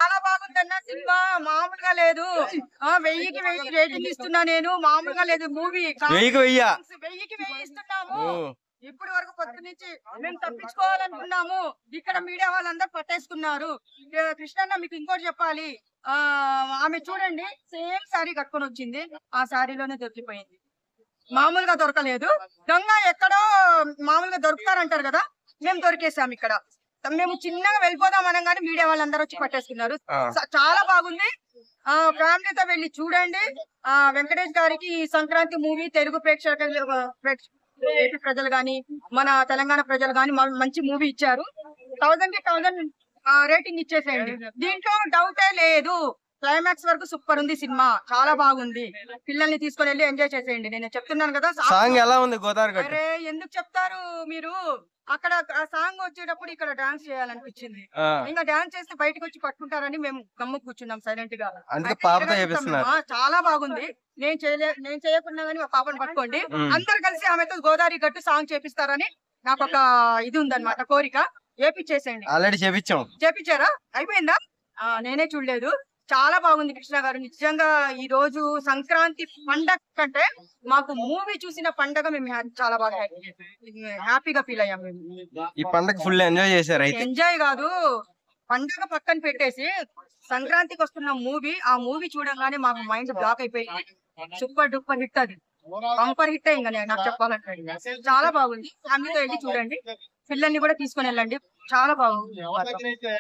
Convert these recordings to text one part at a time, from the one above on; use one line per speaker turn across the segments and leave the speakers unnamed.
చాలా బాగుందన్న సినిమా, మామూలుగా లేదు. 1000కి 1000 రేటింగ్ ఇస్తున్నా నేను, మామూలుగా లేదు మూవీ. 1000కి 1000 ఇస్తున్నాము. ఇప్పుడు వరకు పొద్దు నుంచి మేము తప్పించుకోవాలనుకున్నాము, ఇక్కడ మీడియా వాళ్ళందరూ పట్టేసుకున్నారు. కృష్ణన్న మీకు ఇంకోటి చెప్పాలి, ఆమె చూడండి సేమ్ శారీ కట్టుకొని వచ్చింది, ఆ శారీలోనే దొరికిపోయింది. మామూలుగా దొరకలేదు. దొంగ ఎక్కడో మామూలుగా దొరుకుతారంటారు కదా, మేము దొరికేసాం ఇక్కడ. మేము చిన్నగా వెళ్ళిపోదాం అనగానే మీడియా వాళ్ళందరూ వచ్చి పట్టేసుకున్నారు. చాలా బాగుంది, ఫ్యామిలీతో వెళ్ళి చూడండి. వెంకటేష్ గారికి ఈ సంక్రాంతి మూవీ తెలుగు ప్రజలు గాని మన తెలంగాణ ప్రజలు గాని మంచి మూవీ ఇచ్చారు. 1000కి 1000 రేటింగ్ ఇచ్చేసేయండి, దీంట్లో డౌటే లేదు. క్లైమాక్స్ వరకు సూపర్ ఉంది సినిమా, చాలా బాగుంది. పిల్లల్ని తీసుకొని వెళ్ళి ఎంజాయ్ చేసేయండి. నేను చెప్తున్నాను కదా.
సాంగ్ ఎలా ఉంది గోదావరి?
అరే ఎందుకు చెప్తారు మీరు, అక్కడ సాంగ్ వచ్చేటప్పుడు ఇక్కడ డాన్స్ చేయాలనిపించింది. ఇంకా డాన్స్ చేస్తే బయటకు వచ్చి పట్టుకుంటారని మేము గమ్ము కూర్చున్నాం సైలెంట్ గా. చాలా బాగుంది. నేను చేయకుండా కానీ పాపను పట్టుకోండి, అందరు కలిసి ఆమెతో గోదావరి గట్టు సాంగ్ చేపిస్తారని నాకు ఒక ఇది ఉందన్నమాట, కోరిక. చేపించేసేయండి.
ఆల్రెడీ
చేపించారా? అయిపోయిందా? నేనే చూడలేదు. చాలా బాగుంది కృష్ణ గారు. నిజంగా ఈ రోజు సంక్రాంతి పండగ కంటే మాకు మూవీ చూసిన పండగ మేము చాలా బాగా హ్యాపీగా ఫీల్ అయ్యాము.
ఈ పండగ ఫుల్ ఎంజాయ్ చేశారు?
ఎంజాయ్ కాదు, పండగ పక్కన పెట్టేసి సంక్రాంతికి వస్తున్న మూవీ, ఆ మూవీ చూడగానే మాకు మైండ్ బ్లాక్ అయిపోయింది. సూపర్ డూపర్ హిట్, అది బంపర్ హిట్. ఇంకా నాకు చెప్పాలంటే చాలా బాగుంది. ఫ్యామిలీతో వెళ్ళి చూడండి, పిల్లల్ని కూడా తీసుకొని వెళ్ళండి, చాలా బాగుంది.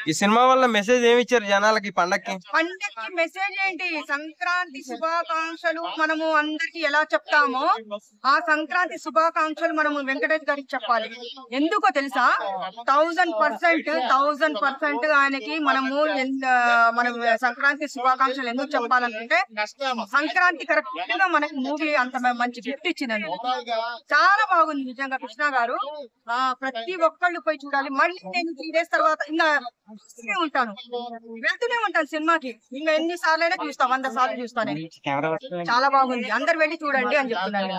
ఈ సినిమా వల్ల మెసేజ్ ఏమి ఇచ్చారు జనాలకి? పండక్కి
మెసేజ్ ఏంటి? సంక్రాంతి శుభాకాంక్షలు మనము అందరికి ఎలా చెప్తామో ఆ సంక్రాంతి శుభాకాంక్షలు మనము వెంకటేష్ గారికి చెప్పాలి. ఎందుకో తెలుసా? 1000% ఆయనకి మనము మనం సంక్రాంతి శుభాకాంక్షలు ఎందుకు చెప్పాలనుకుంటే, సంక్రాంతి కరెక్ట్ గా మనకి మూవీ అంత మంచి గిఫ్ట్ ఇచ్చిందండి. చాలా బాగుంది నిజంగా కృష్ణ గారు. ప్రతి ఒక్కళ్ళు పోయి చూడాలి. మళ్ళీ నేను 3 days తర్వాత ఇంకా వెళ్తూనే ఉంటాను సినిమాకి. ఇంకా ఎన్ని సార్లు అయినా చూస్తా, 100 సార్లు చూస్తాను. చాలా బాగుంది, అందరు వెళ్ళి చూడండి అని చెప్తున్నాను.